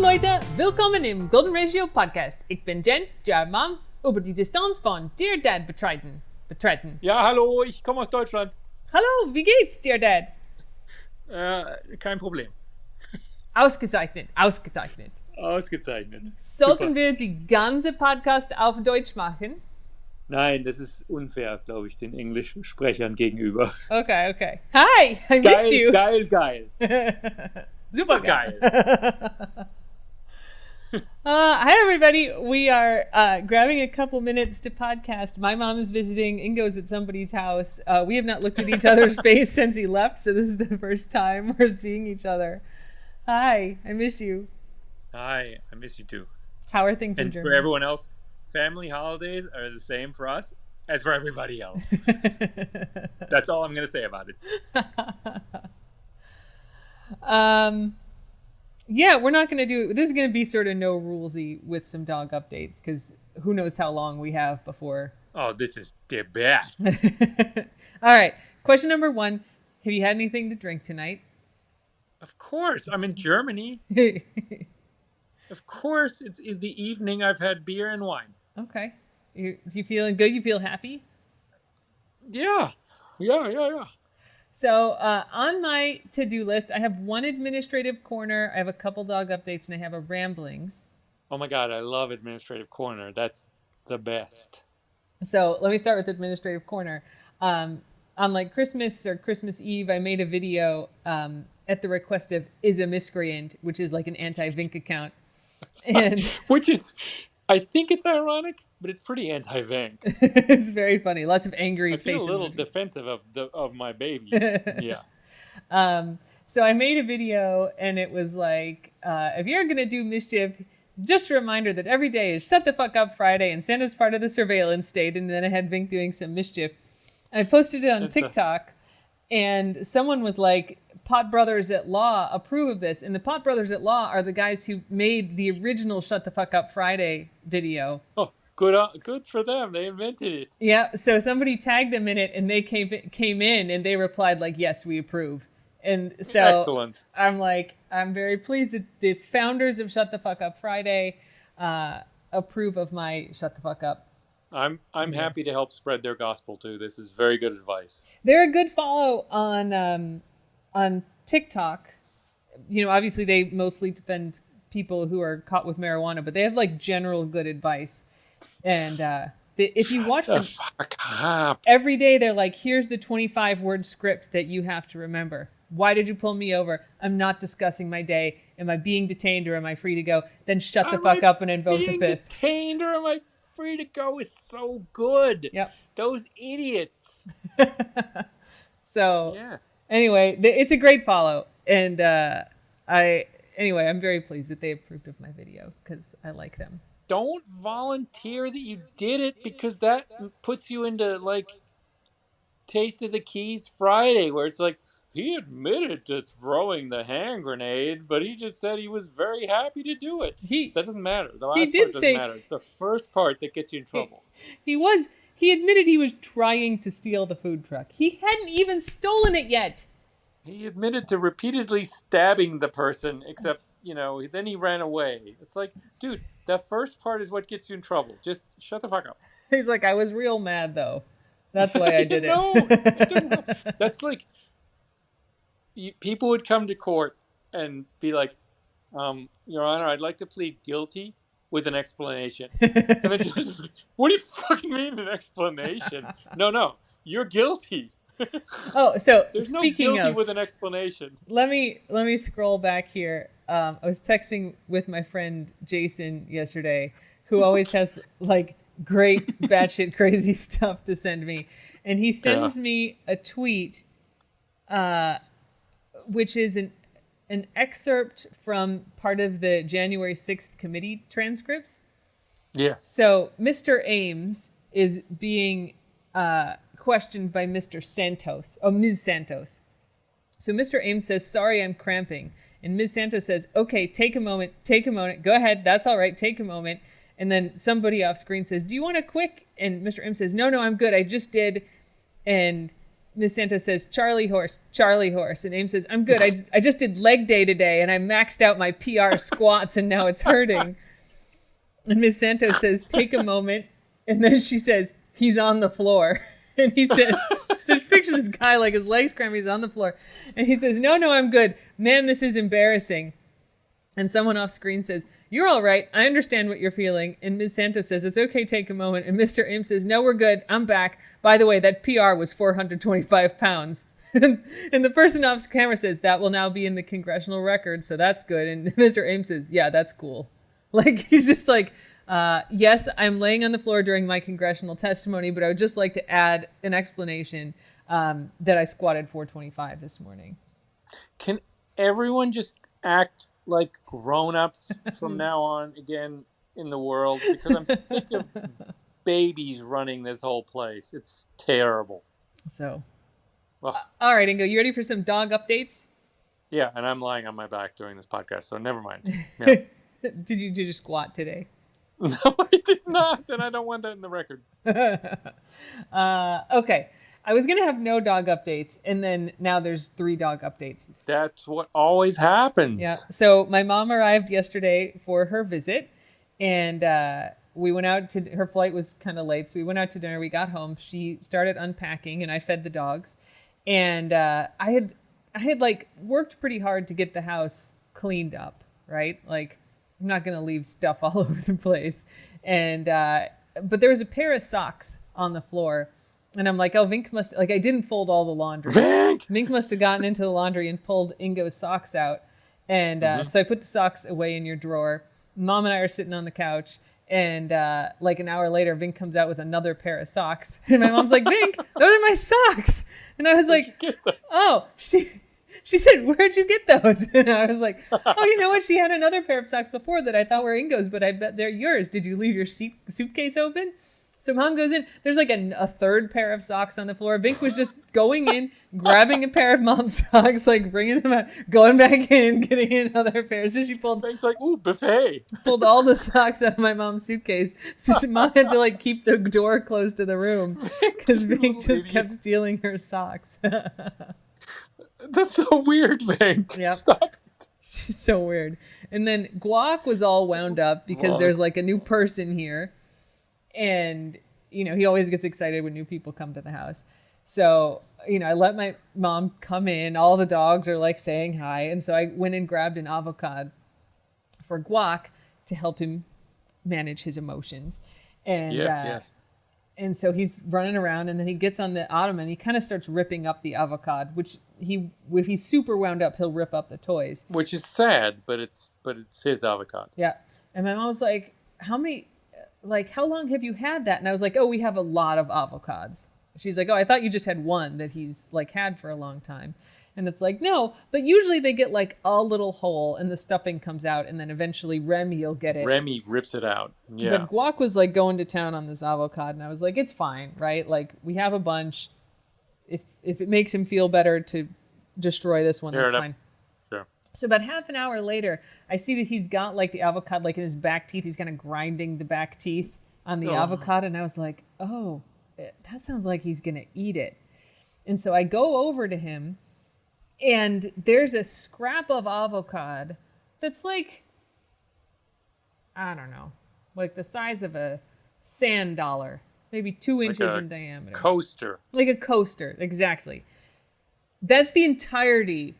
Leute, willkommen im Golden Ratio Podcast. Ich bin Jen, Dear Mom, über die Distanz von Dear Dad betreten. Ja, hallo, ich komme aus Deutschland. Hallo, wie geht's, Dear Dad? Kein Problem. Ausgezeichnet. Ausgezeichnet. Sollten Super. wir die ganze Podcast auf Deutsch machen? Nein, das ist unfair, glaube ich, den Englischsprechern gegenüber. Okay. Hi, I miss you. Geil. Super geil. Hi, everybody. We are grabbing a couple minutes to podcast. My mom is visiting. Ingo's at somebody's house. We have not looked at each other's face since he left, so this is the first time we're seeing each other. Hi, I miss you. Hi, I miss you too. How are things in And Germany? for everyone else, family holidays are the same for us as for everybody else. That's all I'm going to say about it. Yeah, we're not going to do, this is going to be sort of no rulesy with some dog updates because who knows how long we have before. Oh, this is the best. All right. Question number 1. Have you had anything to drink tonight? Of course, I'm in Germany. Of course, it's in the evening. I've had beer and wine. Okay. You feeling good? You feel happy? Yeah. So on my to-do list, I have one administrative corner, I have a couple dog updates, and I have a ramblings. Oh my God, I love Administrative Corner. That's the best. So let me start with administrative corner. On like Christmas or Christmas Eve, I made a video at the request of Is a Miscreant, which is like an anti-Vink account. And Which is, I think it's ironic, but it's pretty anti-Vink. it's very funny. Lots of angry I feel faces. a little defensive of my baby. Yeah. So I made a video and it was like, if you're going to do mischief, just a reminder that every day is Shut the Fuck Up Friday and Santa's part of the surveillance state. And then I had Vink doing some mischief. And I posted it on TikTok and someone was like, Pot Brothers at Law approve of this. And the Pot Brothers at Law are the guys who made the original Shut the Fuck Up Friday video. Oh, good for them. They invented it. Yeah. So somebody tagged them in it and they came in and they replied like, yes, we approve. And so Excellent. I'm like, I'm very pleased that the founders of Shut the Fuck Up Friday approve of my Shut the Fuck Up. I'm happy to help spread their gospel too. This is very good advice. They're a good follow on TikTok. You know, obviously they mostly defend people who are caught with marijuana, but they have like general good advice. And if you watch them Fuck up. every day, they're like, here's the 25-word script that you have to remember. Why did you pull me over? I'm not discussing my day. Am I being detained or am I free to go? Then shut the fuck up and invoke the Being fifth. detained or am I free to go is so good. Yep. Those idiots. So Yes. anyway, it's a great follow. And I'm very pleased that they approved of my video because I like them. Don't volunteer that you did it because that puts you into like Taste of the Keys Friday where it's like he admitted to throwing the hand grenade, but he just said he was very happy to do it. That doesn't matter. The last did part doesn't say- matter. It's the first part that gets you in trouble. He admitted he was trying to steal the food truck. He hadn't even stolen it yet. He admitted to repeatedly stabbing the person, except, then he ran away. It's like, dude, that first part is what gets you in trouble. Just shut the fuck up. He's like, I was real mad though. That's why I did it. No, that's like, people would come to court and be like, Your Honor, I'd like to plead guilty with an explanation. And the judge is like, what do you fucking mean an explanation? No, you're guilty. Oh, so There's no speaking guilty of, with an explanation. let me scroll back here. I was texting with my friend Jason yesterday, who always has like great batshit crazy stuff to send me, and he sends me a tweet, which is an excerpt from part of the January 6th committee transcripts. Yes. So Mr. Ames is being questioned by Mr. Santos, Ms. Santos. So Mr. Ames says, sorry, I'm cramping. And Ms. Santos says, okay, take a moment. Go ahead. That's all right. Take a moment. And then somebody off screen says, do you want a quick? And Mr. Ames says, no, I'm good. I just did. And Miss Santos says, Charlie horse. And Ames says, I'm good. I just did leg day today and I maxed out my PR squats and now it's hurting. And Miss Santos says, take a moment. And then she says, he's on the floor. And he said, so she pictures this guy like his legs cramped, he's on the floor. And he says, no, I'm good. Man, this is embarrassing. And someone off screen says, you're all right. I understand what you're feeling. And Ms. Santos says, it's okay, take a moment. And Mr. Ames says, no, we're good. I'm back. By the way, that PR was 425 pounds. And the person off camera says, that will now be in the congressional record. So that's good. And Mr. Ames says, yeah, that's cool. Like, he's just like, yes, I'm laying on the floor during my congressional testimony, but I would just like to add an explanation that I squatted 425 this morning. Can everyone just act like grown-ups from now on again in the world? Because I'm sick of babies running this whole place. It's terrible. So, Ugh. All right, Ingo, you ready for some dog updates? Yeah, and I'm lying on my back during this podcast, so never mind. Yeah. Did you squat today? No, I did not, and I don't want that in the record. Okay. I was going to have no dog updates, and then now there's 3 dog updates. That's what always happens. Yeah. So my mom arrived yesterday for her visit, and we went out to, her flight was kind of late, so we went out to dinner. We got home. She started unpacking, and I fed the dogs. And I had like worked pretty hard to get the house cleaned up, right? Like, I'm not going to leave stuff all over the place. And but there was a pair of socks on the floor. And I'm like, oh, Vink must, like, I didn't fold all the laundry. Vink must have gotten into the laundry and pulled Ingo's socks out. And so I put the socks away in your drawer. Mom and I are sitting on the couch. And like an hour later, Vink comes out with another pair of socks. And my mom's like, Vink, those are my socks. And I was like, oh, she said, where'd you get those? And I was like, oh, you know what? She had another pair of socks before that I thought were Ingo's, but I bet they're yours. Did you leave your suitcase open? So mom goes in. There's like a third pair of socks on the floor. Vink was just going in, grabbing a pair of mom's socks, like bringing them out, going back in, getting another pair. So she pulled. Vink's like, ooh, buffet. Pulled all the socks out of my mom's suitcase. So mom had to like keep the door closed to the room because Vink just kept stealing her socks. That's so weird, Vink. Yep. Stop it. She's so weird. And then Guac was all wound up because there's like a new person here. And, you know, he always gets excited when new people come to the house. So, you know, I let my mom come in. All the dogs are like saying hi. And so I went and grabbed an avocado for Guac to help him manage his emotions. And, yes. And so he's running around and then he gets on the ottoman. He kind of starts ripping up the avocado, which if he's super wound up, he'll rip up the toys. Which is sad, but it's his avocado. Yeah. And my mom was like, how long have you had that? And I was like, oh, we have a lot of avocados. She's like, oh, I thought you just had one that he's like had for a long time. And it's like, no, but usually they get like a little hole and the stuffing comes out and then eventually Remy will get it. Remy rips it out. Yeah. But Guac was like going to town on this avocado and I was like, it's fine, right? Like we have a bunch. If it makes him feel better to destroy this one, that's fine. Sure. So about half an hour later, I see that he's got like the avocado like in his back teeth. He's kind of grinding the back teeth on the avocado. And I was like, oh, that sounds like he's going to eat it. And so I go over to him and there's a scrap of avocado that's like, I don't know, like the size of a sand dollar, maybe 2 inches in diameter. Coaster. Like a coaster, exactly. That's the entirety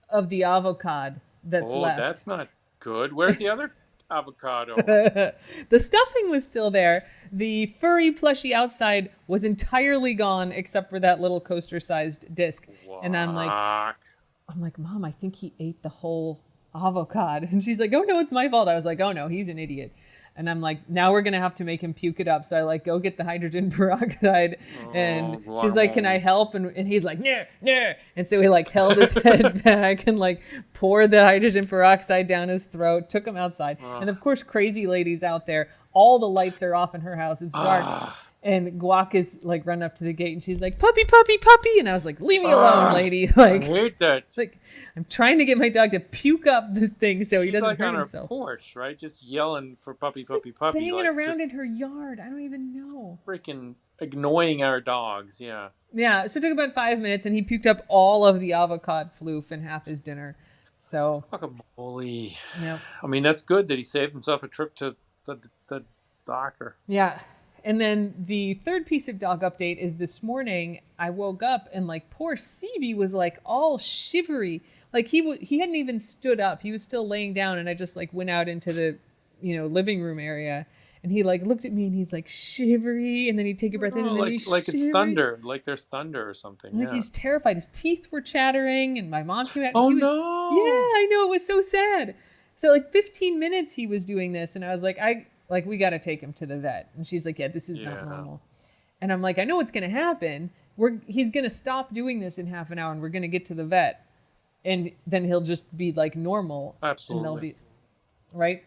of the avocado that's left. Oh, that's not good. Where's the other avocado? The stuffing was still there. The furry plushy outside was entirely gone except for that little coaster-sized disc. Walk. And I'm like, Mom, I think he ate the whole avocado. And she's like, oh no, it's my fault. I was like, oh no, he's an idiot. And I'm like, now we're going to have to make him puke it up. So I like go get the hydrogen peroxide and she's like, can I help? And he's like, no. And so he like held his head back and like poured the hydrogen peroxide down his throat, took him outside. And of course, crazy lady's out there. All the lights are off in her house. It's dark. And Guac is like run up to the gate and she's like, puppy. And I was like, leave me alone, lady. Like, I hate that. Like, I'm trying to get my dog to puke up this thing so he doesn't like hurt on himself. Her porch, right? Just yelling for puppy. Banging like, around in her yard. I don't even know. Freaking annoying our dogs. Yeah. Yeah, so it took about 5 minutes, and he puked up all of the avocado floof and half his dinner. So, Guacamole. yeah. I mean, that's good that he saved himself a trip to the doctor. Yeah. And then the third piece of dog update is this morning I woke up and like poor CB was like all shivery. Like he hadn't even stood up. He was still laying down, and I just like went out into the, living room area, and he like looked at me and he's like shivery, and then he'd take a breath in and then he's like shivery. it's thunder, like there's thunder or something. Like he's terrified. His teeth were chattering, and my mom came out. Oh no! Yeah, I know, it was so sad. So like 15 minutes he was doing this, and I was like, we got to take him to the vet. And she's like, yeah, this is not normal. And I'm like, I know what's going to happen. He's going to stop doing this in half an hour, and we're going to get to the vet, and then he'll just be like normal. Absolutely. And they'll be right.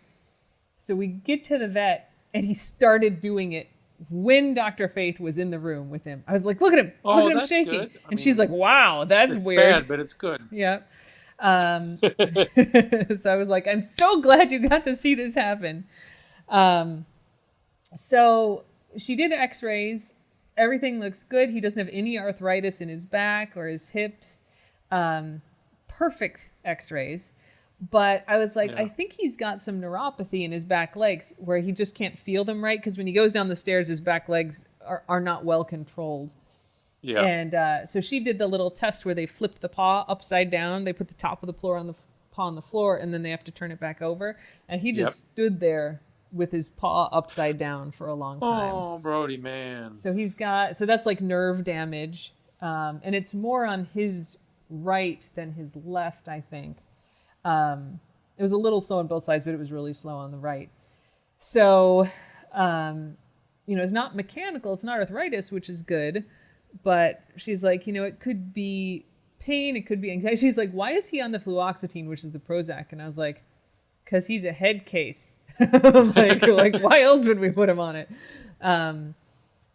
So we get to the vet, and he started doing it when Dr. Faith was in the room with him. I was like, look at him. Look at him shaking. And she's like, wow, that's weird. It's bad, but it's good. Yeah. So I was like, I'm so glad you got to see this happen. So she did x-rays. Everything looks good. He doesn't have any arthritis in his back or his hips. Perfect x-rays. But I was like, I think he's got some neuropathy in his back legs where he just can't feel them right. Because when he goes down the stairs, his back legs are not well controlled. Yeah. And so she did the little test where they flip the paw upside down. They put the top of the paw on the floor, and then they have to turn it back over. And he just stood there with his paw upside down for a long time. Oh, Brody, man. So that's like nerve damage. And it's more on his right than his left, I think. It was a little slow on both sides, but it was really slow on the right. So, it's not mechanical. It's not arthritis, which is good. But she's like, it could be pain. It could be anxiety. She's like, why is he on the fluoxetine, which is the Prozac? And I was like, because he's a head case. like, why else would we put him on it?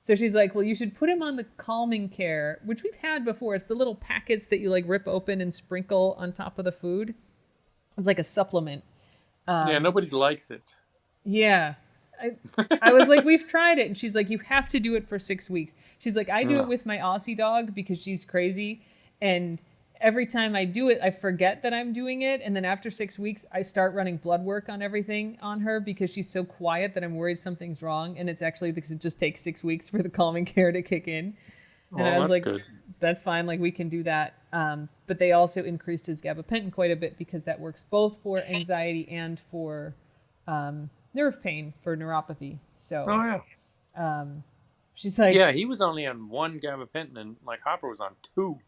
So she's like, well, you should put him on the calming care, which we've had before. It's the little packets that you like rip open and sprinkle on top of the food. It's like a supplement. Nobody likes it. Yeah. I was like, we've tried it. And she's like, you have to do it for 6 weeks. She's like, I do it with my Aussie dog because she's crazy. And every time I do it, I forget that I'm doing it. And then after 6 weeks, I start running blood work on everything on her because she's so quiet that I'm worried something's wrong. And it's actually because it just takes 6 weeks for the calming care to kick in. And I was like, good. That's fine. Like, we can do that. But they also increased his gabapentin quite a bit because that works both for anxiety and for nerve pain for neuropathy. So, she's like, yeah, he was only on 1 gabapentin, and like Hopper was on 2.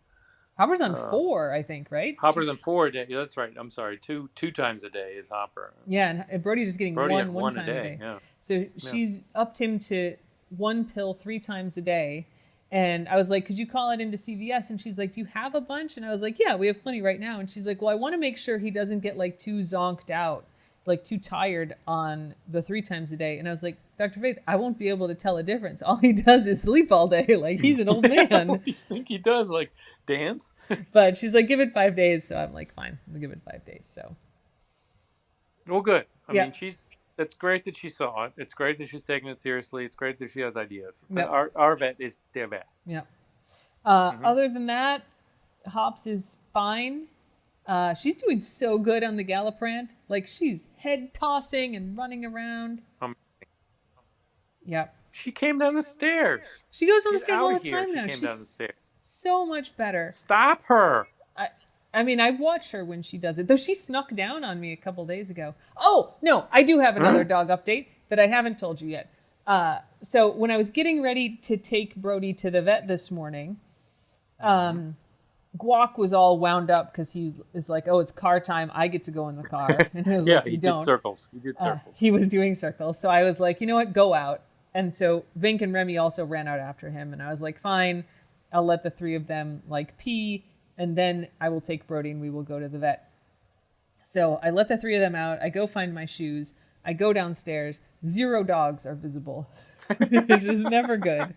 Hopper's on 4, I think, right? Hopper's on 4 a day. Yeah, that's right. I'm sorry, two times a day is Hopper. Yeah, and Brody's just getting one time a day. Yeah. So she's upped him to 1 pill 3 times a day. And I was like, could you call it into CVS? And she's like, do you have a bunch? And I was like, yeah, we have plenty right now. And she's like, well, I want to make sure he doesn't get like too zonked out, like too tired on the 3 times a day. And I was like, Dr. Faith, I won't be able to tell a difference. All he does is sleep all day. Like, he's an old man. What do you think he does? Like, dance? But she's like, give it 5 days. So I'm like, fine, we'll give it 5 days. So. Well, good. I mean, it's great that she saw it. It's great that she's taking it seriously. It's great that she has ideas. Yep. Our vet is their best. Yeah. Other than that, Hops is fine. She's doing so good on the Galliprant. Like, she's head tossing and running around. Yeah. She came down the stairs. She goes on the stairs all the time now. She's so much better. Stop her. I mean, I've watched her when she does it, though she snuck down on me a couple days ago. Oh, no, I do have another dog update that I haven't told you yet. So when I was getting ready to take Brody to the vet this morning, Guac was all wound up because he is like, oh, it's car time. I get to go in the car. And he was like, you don't. Did circles. He did circles. He was doing circles. So I was like, you know what? Go out. And so Vink and Remy also ran out after him. And I was like, fine, I'll let the 3 of them like pee. And then I will take Brody and we will go to the vet. So I let the 3 of them out. I go find my shoes. I go downstairs. 0 dogs are visible. Which is never good.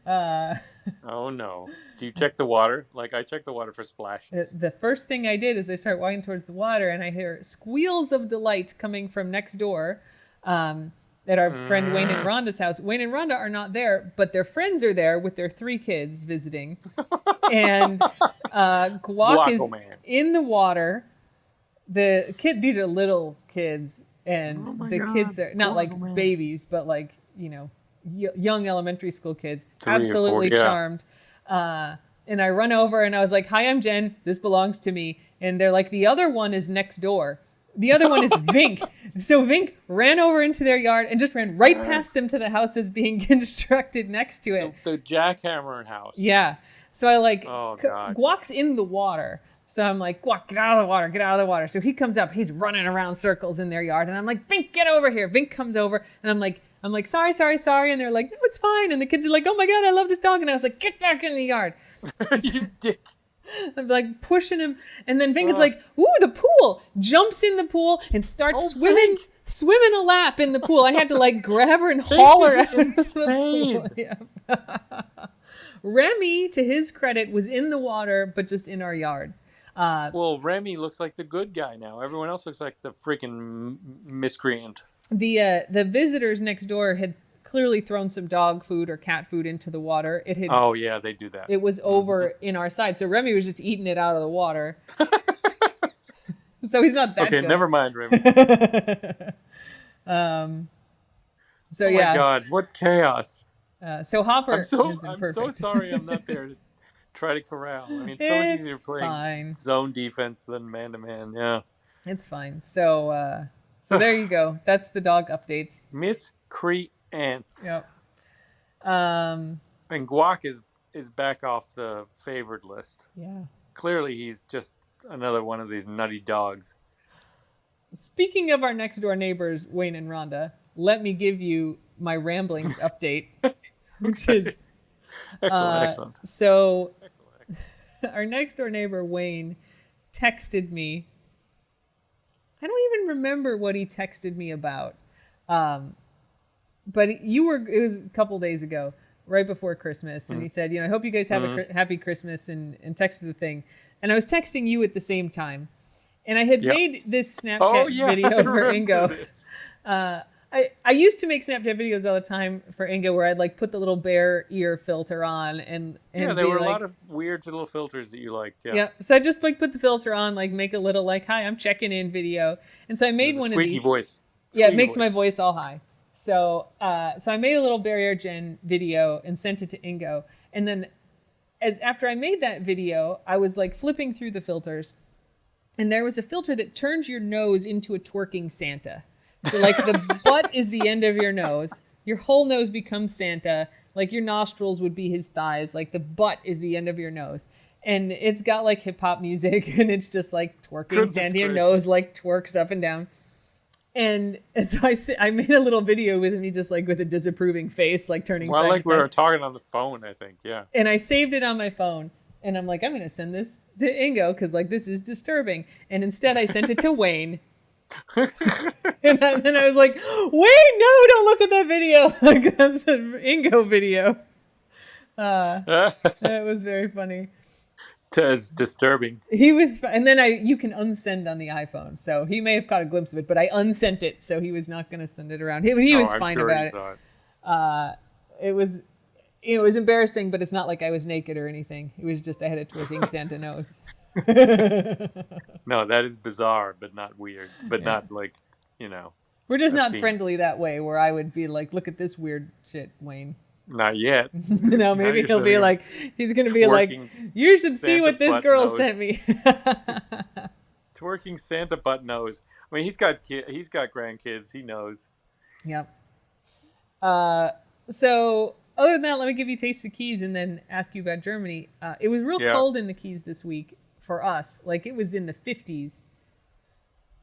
Oh, no. Do you check the water? Like, I check the water for splashes. The first thing I did is I start walking towards the water and I hear squeals of delight coming from next door. And at our friend Wayne and Rhonda's house. Wayne and Rhonda are not there, but their friends are there with their 3 kids visiting. And Guac is in the water. These are little kids, and kids are not like babies, but like, young elementary school kids. 3 absolutely or 4, charmed. And I run over and I was like, "Hi, I'm Jen. This belongs to me." And they're like, "The other one is next door. The other one is Vink." So Vink ran over into their yard and just ran right past them to the house that's being constructed next to it. The jackhammer house. Yeah. So I God. Guac's in the water. So I'm like, "Guac, get out of the water, get out of the water." So he comes up, he's running around circles in their yard. And I'm like, "Vink, get over here." Vink comes over and I'm like, "Sorry. And they're like, "No, it's fine." And the kids are like, "Oh my God, I love this dog." And I was like, "Get back in the yard." You dick. I'm like pushing him. And then Vink is like, "Ooh, the pool." Jumps in the pool and starts swimming a lap in the pool. I had to like grab her and haul her out of the pool. Yeah. Remy, to his credit, was in the water, but just in our yard. Well, Remy looks like the good guy now. Everyone else looks like the freaking miscreant. The visitors next door had clearly thrown some dog food or cat food into the water. Oh yeah, they do that. It was over in our side, so Remy was just eating it out of the water. So he's not that good. Okay, never mind, Remy. So oh my God, what chaos! So Hopper I'm so sorry I'm not there to try to corral. I mean, it's so much easier playing zone defense than man-to-man. Yeah, it's fine. So there you go. That's the dog updates. Miscreants. Yep. And Guac is back off the favored list. Yeah. Clearly, he's just another one of these nutty dogs. Speaking of our next door neighbors, Wayne and Rhonda, let me give you my ramblings update, which is excellent. So, our next door neighbor Wayne texted me. I don't even remember what he texted me about, but it was a couple days ago, right before Christmas, and he said, "I hope you guys have a happy Christmas," and texted the thing, and I was texting you at the same time. And I had made this Snapchat video for Ingo. I used to make Snapchat videos all the time for Ingo where I'd like put the little bear ear filter on and there were a lot of weird little filters that you liked. Yeah. So I just like put the filter on, like make a little like, "Hi, I'm checking in" video. And so I made one of these. Squeaky voice. It makes my voice all high. So I made a little Barrier Gen video and sent it to Ingo. And then after I made that video, I was like flipping through the filters. And there was a filter that turns your nose into a twerking Santa. So like the butt is the end of your nose. Your whole nose becomes Santa. Like your nostrils would be his thighs. Like the butt is the end of your nose. And it's got like hip hop music and it's just like twerking Santa. Your nose like twerks up and down. And so I made a little video with me just like with a disapproving face, like turning side to side. We were talking on the phone, I think. Yeah. And I saved it on my phone. And I'm like, I'm going to send this to Ingo because, like, this is disturbing. And instead I sent it to Wayne. And then I was like, "Wayne, no, don't look at that video." Like, that's an Ingo video. It was very funny. It's disturbing. He was, and then you can unsend on the iPhone. So he may have caught a glimpse of it, but I unsent it. So he was not going to send it around. He was fine about it. It was embarrassing, but it's not like I was naked or anything. It was just I had a twerking Santa nose. No, that is bizarre, but not weird. But not like, We're just not friendly that way, where I would be like, "Look at this weird shit, Wayne." Not yet. No, maybe he'll be like, he's going to be like, "You should see what this girl sent me." Twerking Santa butt nose. I mean, he's got grandkids. He knows. Yep. So other than that, let me give you Taste of Keys and then ask you about Germany. It was real cold in the Keys this week for us. Like it was in the 50s,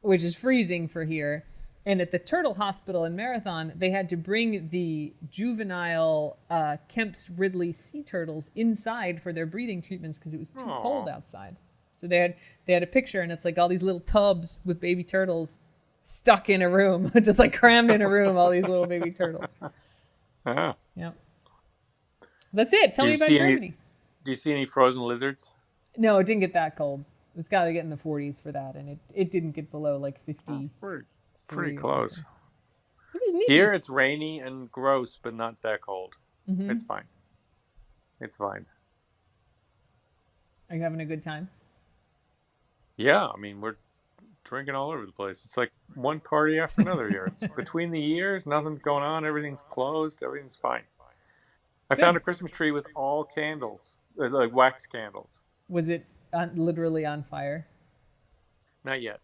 which is freezing for here. And at the Turtle Hospital in Marathon, they had to bring the juvenile Kemp's Ridley sea turtles inside for their breathing treatments because it was too cold outside. So they had a picture, and it's like all these little tubs with baby turtles stuck in a room, just like crammed in a room, all these little baby turtles. Uh-huh. Yeah. That's it. Tell me about Germany. Do you see any frozen lizards? No, it didn't get that cold. It's got to get in the 40s for that, and it didn't get below like 50. Pretty close. It was neat. Here it's rainy and gross, but not that cold. Mm-hmm. It's fine. It's fine. Are you having a good time? Yeah, I mean, we're drinking all over the place. It's like one party after another here. It's between the years, nothing's going on, everything's closed, everything's fine. I Good. found a Christmas tree with all candles, like wax candles. Was it literally on fire? Not yet.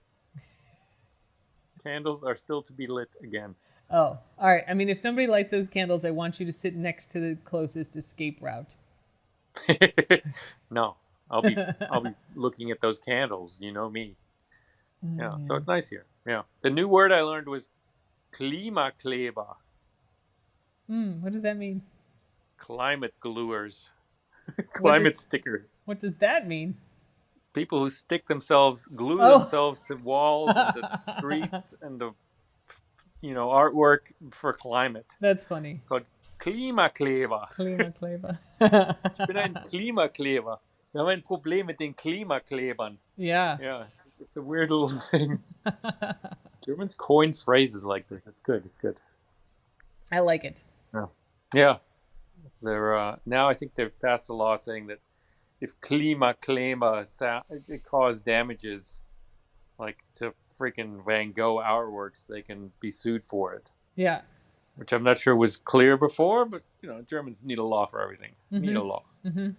Candles are still to be lit again. Oh, all right. I mean, if somebody lights those candles, I want you to sit next to the closest escape route. No, I'll be looking at those candles. You know me. Yeah, so it's nice here. Yeah, the new word I learned was klimakleber. What does that mean? Climate gluers, climate stickers. What does that mean? People who glue themselves to walls and to streets and to, artwork for climate. That's funny. Called Klimakleber. Klimakleber. Ich bin ein Klimakleber. Wir haben ein Problem mit den Klimaklebern. Yeah. Yeah, it's a weird little thing. Germans coin phrases like this. It's good. It's good. I like it. Yeah. Yeah. They're now I think they've passed a law saying that if Klimakleber it caused damages like to freaking Van Gogh artworks, they can be sued for it. Yeah. Which I'm not sure was clear before, but Germans need a law for everything. Mm-hmm. Need a law. Mm-hmm.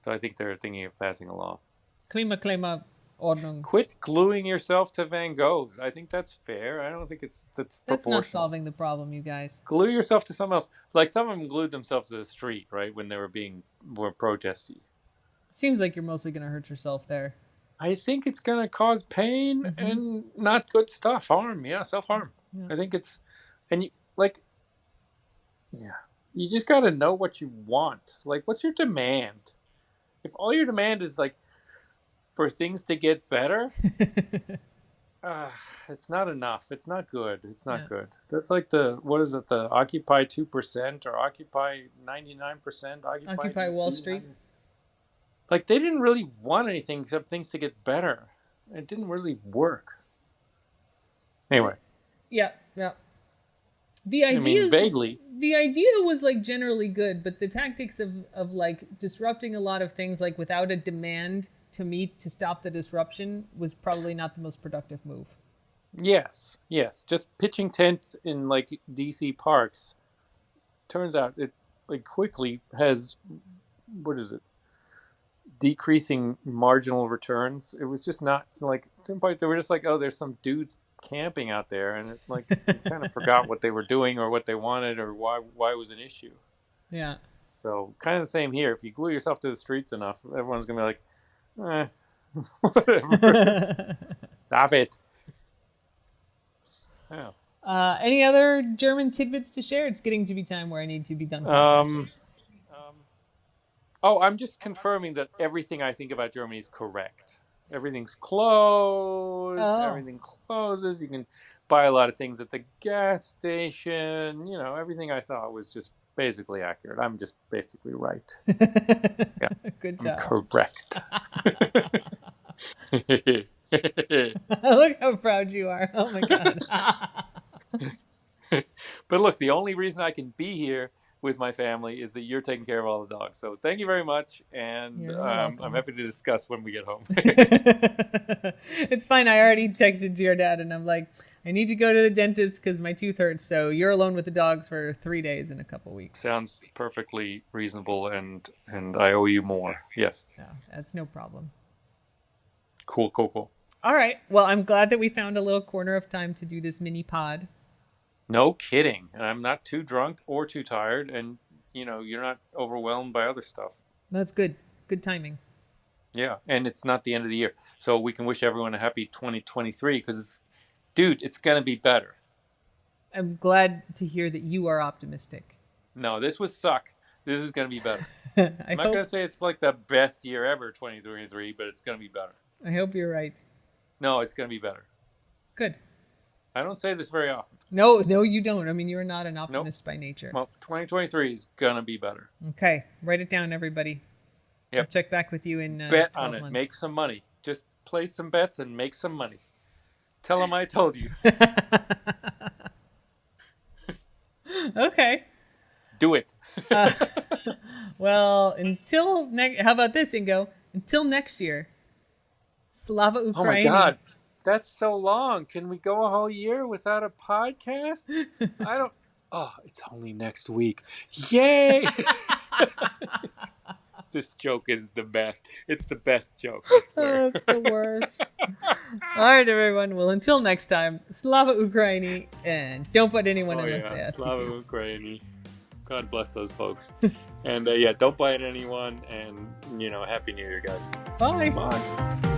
So I think they're thinking of passing a law. Klimakleber Ordnung. Quit gluing yourself to Van Goghs. I think that's fair. I don't think that's proportional. Not solving the problem, you guys. Glue yourself to something else. Like some of them glued themselves to the street, right, when they were being more protesty. Seems like you're mostly going to hurt yourself there. I think it's going to cause pain and not good stuff. Harm. Yeah, self-harm. Yeah. I think it's... And you, you just got to know what you want. Like, what's your demand? If all your demand is, for things to get better, it's not enough. It's not good. It's not good. That's like the Occupy 2% or Occupy 99%, Occupy Wall Street. They didn't really want anything except things to get better. It didn't really work. Anyway. Yeah. The idea vaguely. The idea was generally good, but the tactics of disrupting a lot of things without a demand to meet to stop the disruption was probably not the most productive move. Yes. Just pitching tents in DC parks turns out it quickly has decreasing marginal returns. It was just not at some point they were just there's some dudes camping out there, and it you kind of forgot what they were doing or what they wanted or why it was an issue. Yeah. So kind of the same here. If you glue yourself to the streets enough, everyone's gonna be like, whatever. Stop it. Yeah. Any other German tidbits to share? It's getting to be time where I need to be done. I'm just confirming that everything I think about Germany is correct. Everything's closed. Everything closes. You can buy a lot of things at the gas station. Everything I thought was just basically accurate. I'm just basically right. Yeah. Good job. I'm correct. Look how proud you are. Oh my God. But look, the only reason I can be here with my family is that you're taking care of all the dogs. So thank you very much, and I'm happy to discuss when we get home. It's fine. I already texted your dad, and I'm like, I need to go to the dentist because my tooth hurts. So you're alone with the dogs for 3 days in a couple weeks. Sounds perfectly reasonable, and I owe you more. Yes. No, that's no problem. Cool. All right. Well, I'm glad that we found a little corner of time to do this mini pod. No kidding. And I'm not too drunk or too tired. And, you're not overwhelmed by other stuff. That's good. Good timing. Yeah. And it's not the end of the year. So we can wish everyone a happy 2023 because, it's going to be better. I'm glad to hear that you are optimistic. No, this was suck. This is going to be better. I'm not going to say it's the best year ever, 2023, but it's going to be better. I hope you're right. No, it's going to be better. Good. I don't say this very often. No, you don't. I mean, you're not an optimist by nature. Well, 2023 is going to be better. Okay. Write it down, everybody. Yep. I'll check back with you in bet 12 on it. months. Make some money. Just place some bets and make some money. Tell them I told you. Okay. Do it. Well, how about this, Ingo? Until next year. Slava Oh my Ukraini. God. That's so long. Can we go a whole year without a podcast? I don't. Oh, it's only next week. Yay! This joke is the best. It's the best joke, I swear. Oh, it's the worst. All right, everyone. Well, until next time, Slava Ukraini, and don't put anyone in the ass. Slava Ukraini. God bless those folks. And yeah, don't bite anyone. And Happy New Year, guys. Bye. Bye.